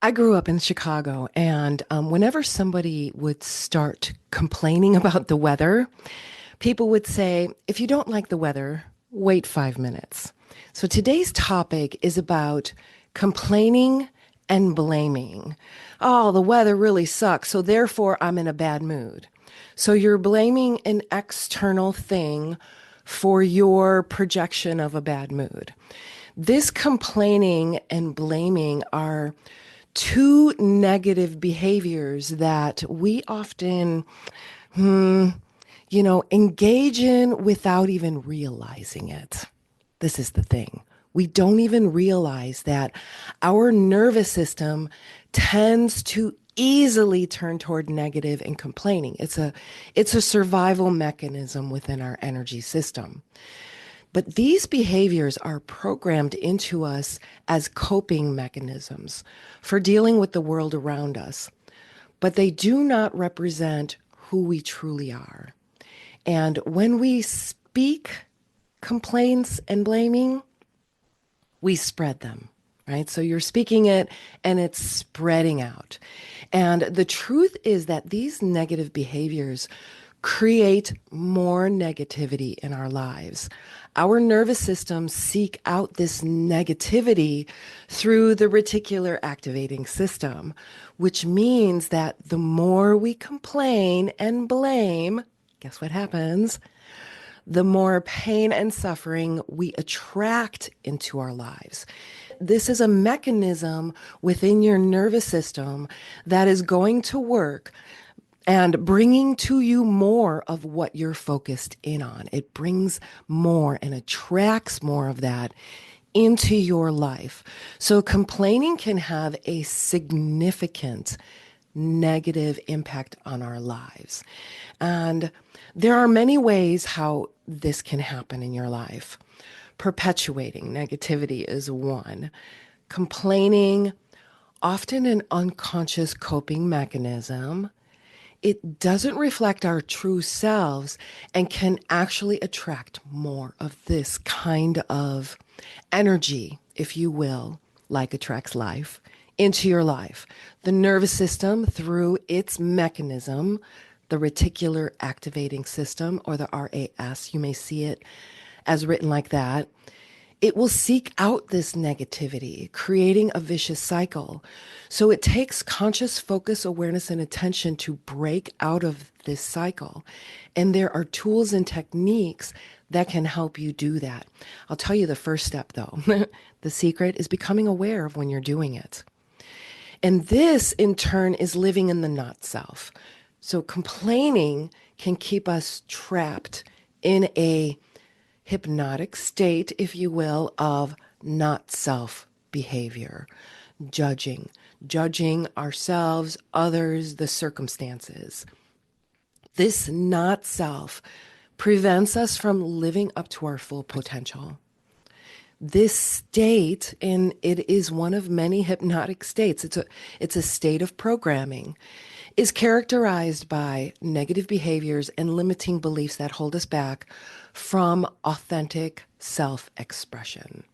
I grew up in Chicago, and whenever somebody would start complaining about the weather, people would say, if you don't like the weather, wait 5 minutes. So today's topic is about complaining and blaming. Oh, the weather really sucks, so therefore I'm in a bad mood. So you're blaming an external thing for your projection of a bad mood. This complaining and blaming are two negative behaviors that we often, engage in without even realizing it. This is the thing. We don't even realize that our nervous system tends to easily turn toward negative and complaining. It's a survival mechanism within our energy system. But these behaviors are programmed into us as coping mechanisms for dealing with the world around us, but they do not represent who we truly are. And when we speak complaints and blaming, we spread them, right? So you're speaking it and it's spreading out. And the truth is that these negative behaviors create more negativity in our lives. Our nervous systems seek out this negativity through the reticular activating system, which means that the more we complain and blame, guess what happens? The more pain and suffering we attract into our lives. This is a mechanism within your nervous system that is going to work and bringing to you more of what you're focused in on. It brings more and attracts more of that into your life. So complaining can have a significant negative impact on our lives. And there are many ways how this can happen in your life. Perpetuating negativity is one. Complaining, often an unconscious coping mechanism. It doesn't reflect our true selves and can actually attract more of this kind of energy, if you will, like attracts life, into your life. The nervous system, through its mechanism, the reticular activating system, or the RAS, you may see it as written like that, it will seek out this negativity, creating a vicious cycle. So it takes conscious focus, awareness, and attention to break out of this cycle. And there are tools and techniques that can help you do that. I'll tell you the first step, though. The secret is becoming aware of when you're doing it. And this, in turn, is living in the not self. So complaining can keep us trapped in a hypnotic state, if you will, of not self behavior, judging ourselves, others, the circumstances. This not self prevents us from living up to our full potential. This state, and it is one of many hypnotic states, it's a state of programming, is characterized by negative behaviors and limiting beliefs that hold us back from authentic self-expression.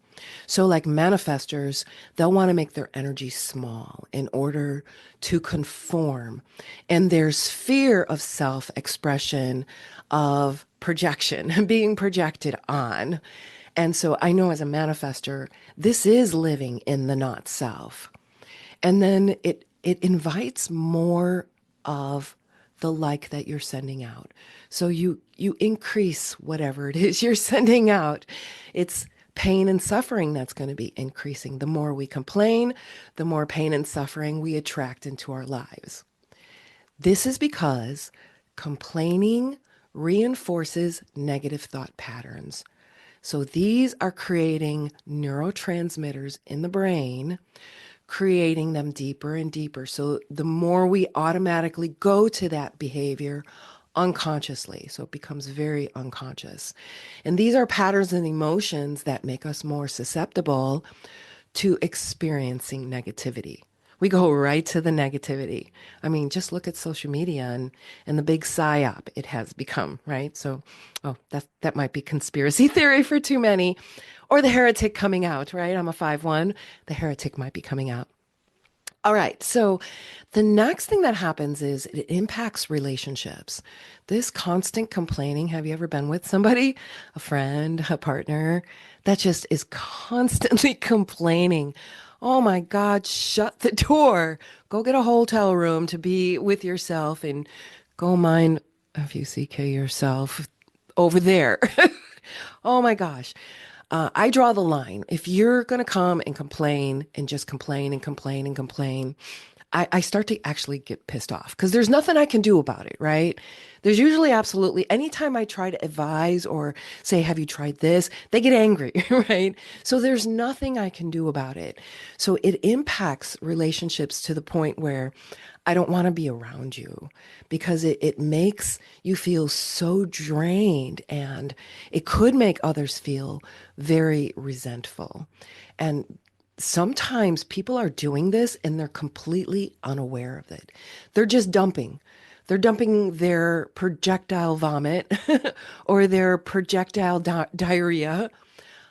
So like manifestors, they'll want to make their energy small in order to conform. And there's fear of self-expression, of projection, being projected on. And so I know as a manifester, this is living in the not self. And then it invites more of the like that you're sending out. So you increase whatever it is you're sending out. It's pain and suffering that's going to be increasing. The more we complain, the more pain and suffering we attract into our lives. This is because complaining reinforces negative thought patterns. So these are creating neurotransmitters in the brain, creating them deeper and deeper. So the more we automatically go to that behavior unconsciously, so it becomes very unconscious. And these are patterns and emotions that make us more susceptible to experiencing negativity. We go right to the negativity. I mean, just look at social media and the big psyop it has become, right? So, oh, that might be conspiracy theory for too many. Or the heretic coming out, right? I'm a 5-1. The heretic might be coming out. All right. So the next thing that happens is it impacts relationships. This constant complaining, have you ever been with somebody, a friend, a partner, that just is constantly complaining? Oh my God, shut the door. Go get a hotel room to be with yourself and go mind, F-U-C-K, yourself over there. Oh my gosh. I draw the line. If you're going to come and complain and just complain and complain and complain, I start to actually get pissed off because there's nothing I can do about it, right? There's usually absolutely, anytime I try to advise or say, have you tried this? They get angry, right? So there's nothing I can do about it. So it impacts relationships to the point where I don't want to be around you because it makes you feel so drained and it could make others feel very resentful. And sometimes people are doing this and they're completely unaware of it. They're just dumping. They're dumping their projectile vomit or their projectile diarrhea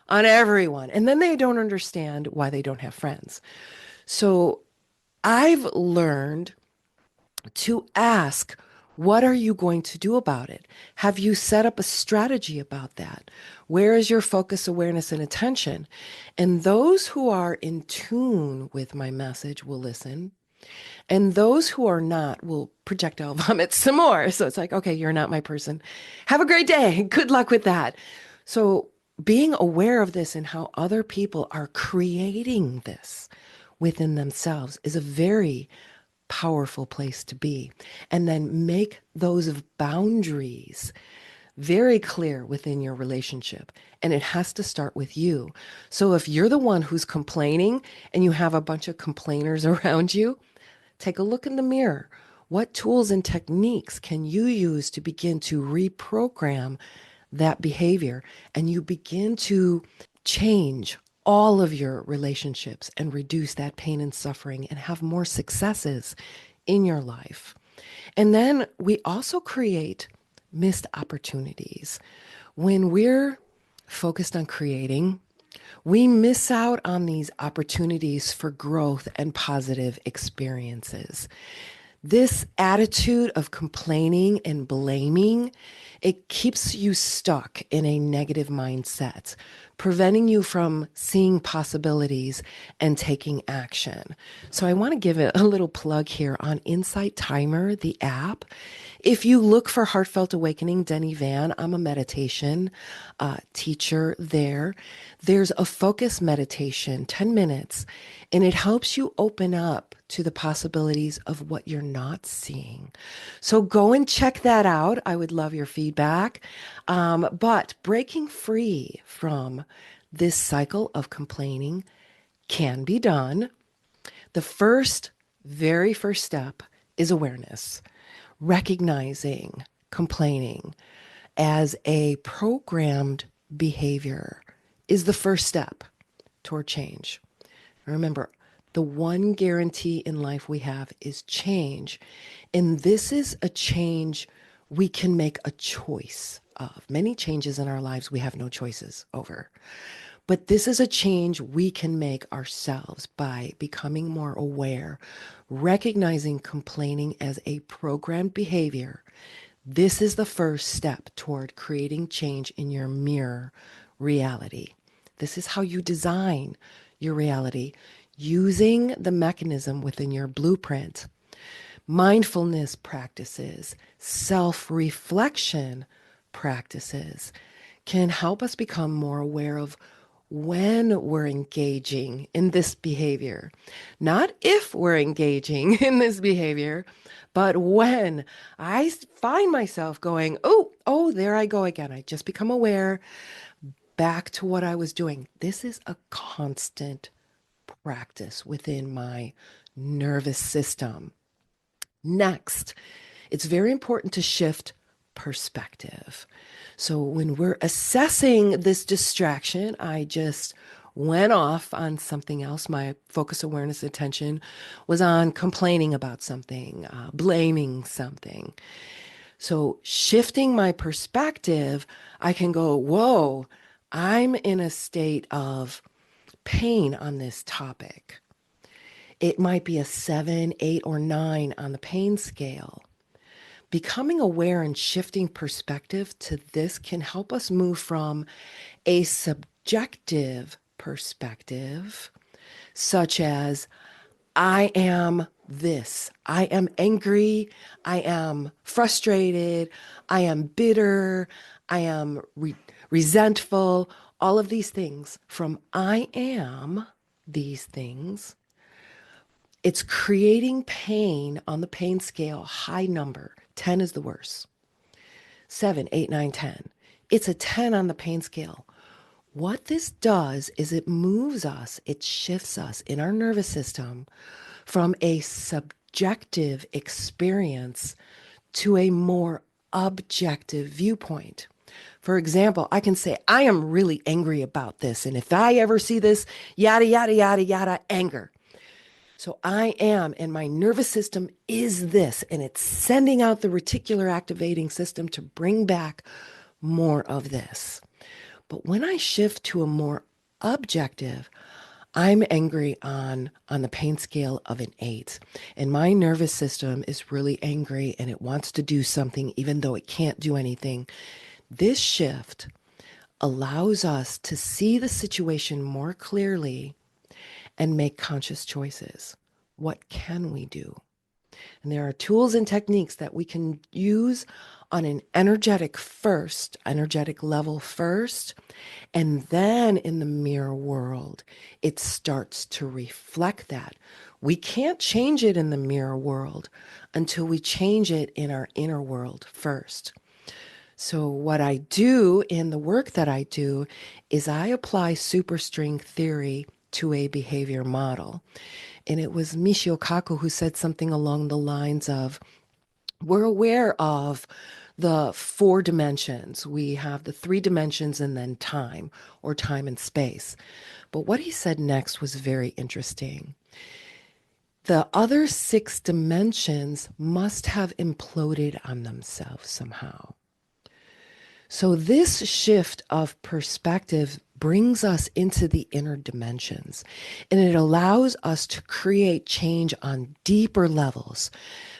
on everyone. And then they don't understand why they don't have friends. So I've learned to ask, what are you going to do about it? Have you set up a strategy about that? Where is your focus, awareness, and attention? And those who are in tune with my message will listen. And those who are not will projectile vomit some more. So it's like, okay, you're not my person. Have a great day. Good luck with that. So being aware of this and how other people are creating this within themselves is a very powerful place to be. And then make those boundaries very clear within your relationship. And it has to start with you. So if you're the one who's complaining and you have a bunch of complainers around you, take a look in the mirror. What tools and techniques can you use to begin to reprogram that behavior? And you begin to change all of your relationships and reduce that pain and suffering and have more successes in your life. And then we also create missed opportunities. When we're focused on creating, we miss out on these opportunities for growth and positive experiences. This attitude of complaining and blaming, it keeps you stuck in a negative mindset, preventing you from seeing possibilities and taking action. So I want to give it a little plug here on Insight Timer, the app. If you look for Heartfelt Awakening, Denny Van, I'm a meditation teacher there. There's a focus meditation, 10 minutes, and it helps you open up to the possibilities of what you're not seeing. So go and check that out. I would love your feedback. But breaking free from this cycle of complaining can be done. The very first step is awareness, recognizing complaining as a programmed behavior is the first step toward change. Remember, the one guarantee in life we have is change. And this is a change we can make a choice of. Many changes in our lives we have no choices over. But this is a change we can make ourselves by becoming more aware, recognizing complaining as a programmed behavior. This is the first step toward creating change in your mirror reality. This is how you design your reality using the mechanism within your blueprint. Mindfulness practices, self-reflection practices can help us become more aware of when we're engaging in this behavior. Not if we're engaging in this behavior, but when. I find myself going, oh, there I go again. I just become aware, back to what I was doing. This is a constant practice within my nervous system. Next, it's very important to shift perspective. So when we're assessing this distraction, I just went off on something else. My focus, awareness, attention was on complaining about something, blaming something. So shifting my perspective, I can go, whoa, I'm in a state of pain on this topic. It might be a 7, 8, or 9 on the pain scale. Becoming aware and shifting perspective to this can help us move from a subjective perspective, such as, I am this, I am angry, I am frustrated, I am bitter, I am resentful, all of these things, from I am these things. It's creating pain on the pain scale, high number. 10 is the worst. 7, 8, 9, 10. It's a 10 on the pain scale. What this does is it moves us, it shifts us in our nervous system from a subjective experience to a more objective viewpoint. For example, I can say, I am really angry about this. And if I ever see this, yada, yada, yada, yada, anger. So I am, and my nervous system is this, and it's sending out the reticular activating system to bring back more of this. But when I shift to a more objective, I'm angry on the pain scale of an 8, and my nervous system is really angry and it wants to do something even though it can't do anything. This shift allows us to see the situation more clearly and make conscious choices. What can we do? And there are tools and techniques that we can use on an energetic level first, and then in the mirror world, it starts to reflect that. We can't change it in the mirror world until we change it in our inner world first. So what I do in the work that I do is I apply superstring theory to a behavior model. And it was Michio Kaku who said something along the lines of, we're aware of the 4 dimensions. We have the 3 dimensions and then time, or time and space. But what he said next was very interesting. The other 6 dimensions must have imploded on themselves somehow. So this shift of perspective brings us into the inner dimensions, and it allows us to create change on deeper levels,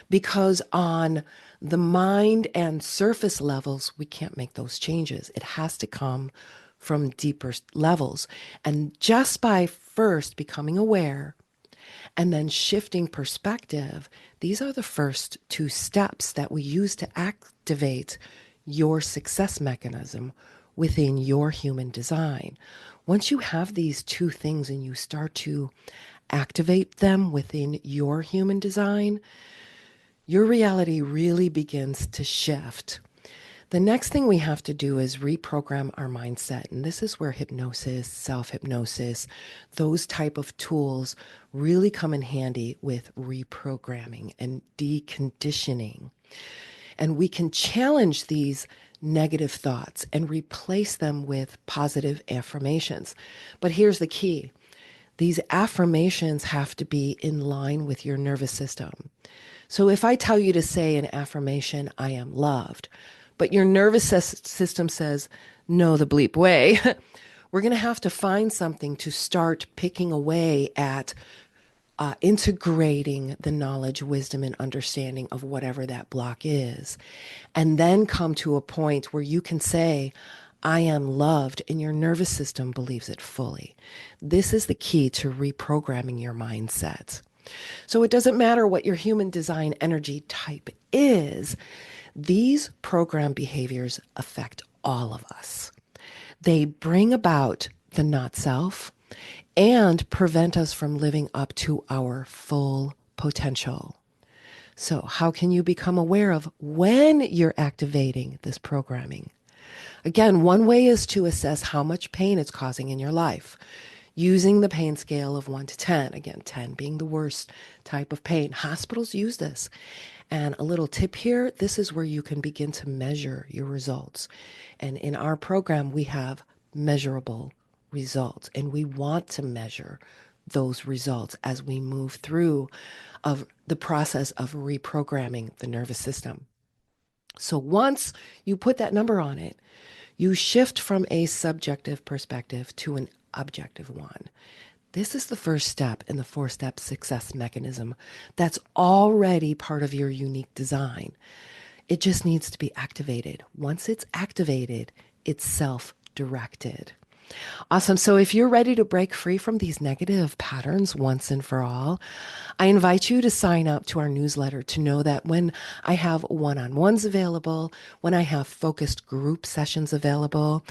because on the mind and surface levels, we can't make those changes. It has to come from deeper levels. And just by first becoming aware and then shifting perspective, these are the first 2 steps that we use to activate your success mechanism within your human design. Once you have these 2 things and you start to activate them within your human design, your reality really begins to shift. The next thing we have to do is reprogram our mindset. And this is where hypnosis, self-hypnosis, those type of tools really come in handy with reprogramming and deconditioning. And we can challenge these negative thoughts and replace them with positive affirmations. But here's the key. These affirmations have to be in line with your nervous system. So if I tell you to say an affirmation, I am loved, but your nervous system says, no, the bleep way, we're going to have to find something to start picking away at integrating the knowledge, wisdom, and understanding of whatever that block is. And then come to a point where you can say, I am loved, and your nervous system believes it fully. This is the key to reprogramming your mindset. So it doesn't matter what your human design energy type is, these program behaviors affect all of us. They bring about the not self and prevent us from living up to our full potential. So, how can you become aware of when you're activating this programming? Again, one way is to assess how much pain it's causing in your life using the pain scale of 1 to 10. Again, 10 being the worst type of pain. Hospitals use this. And a little tip here, this is where you can begin to measure your results. And in our program, we have measurable results, and we want to measure those results as we move through of the process of reprogramming the nervous system. So once you put that number on it, you shift from a subjective perspective to an objective one. This is the first step in the four-step success mechanism that's already part of your unique design. It just needs to be activated. Once it's activated, it's self-directed. Awesome. So if you're ready to break free from these negative patterns once and for all, I invite you to sign up to our newsletter to know that when I have one-on-ones available, when I have focused group sessions available,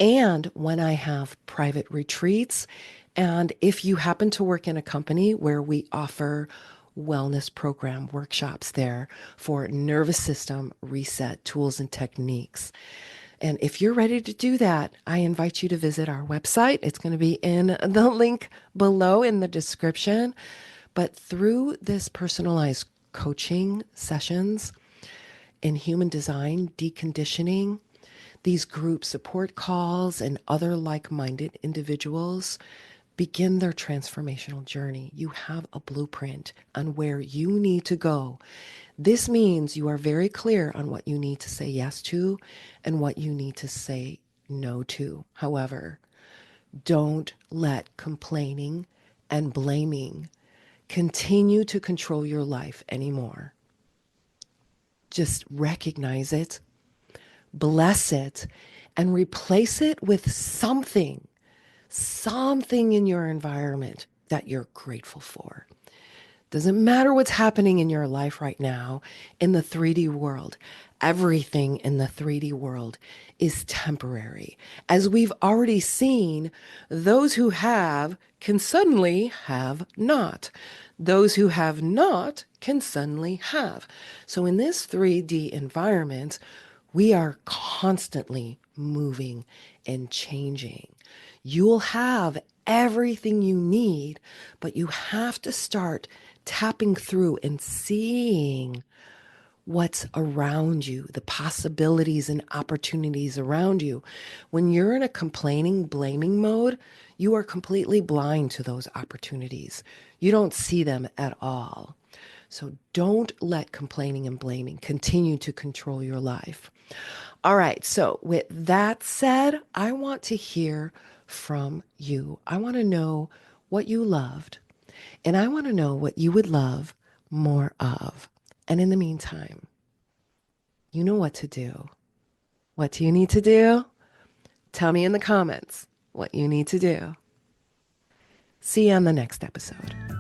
and when I have private retreats, and if you happen to work in a company where we offer wellness program workshops there for nervous system reset tools and techniques. And if you're ready to do that, I invite you to visit our website. It's going to be in the link below in the description. But through this personalized coaching sessions in human design, deconditioning, these group support calls, and other like minded individuals begin their transformational journey. You have a blueprint on where you need to go. This means you are very clear on what you need to say yes to and what you need to say no to. However, don't let complaining and blaming continue to control your life anymore. Just recognize it, bless it, and replace it with something in your environment that you're grateful for. Doesn't matter what's happening in your life right now in the 3D world. Everything in the 3D world is temporary. As we've already seen, those who have can suddenly have not. Those who have not can suddenly have. So in this 3D environment, we are constantly moving and changing. You'll have everything you need, but you have to start tapping through and seeing what's around you, the possibilities and opportunities around you. When you're in a complaining, blaming mode, you are completely blind to those opportunities. You don't see them at all. So don't let complaining and blaming continue to control your life. All right. So with that said, I want to hear from you. I want to know what you loved, and I want to know what you would love more of. And in the meantime, you know what to do. What do you need to do? Tell me in the comments what you need to do. See you on the next episode.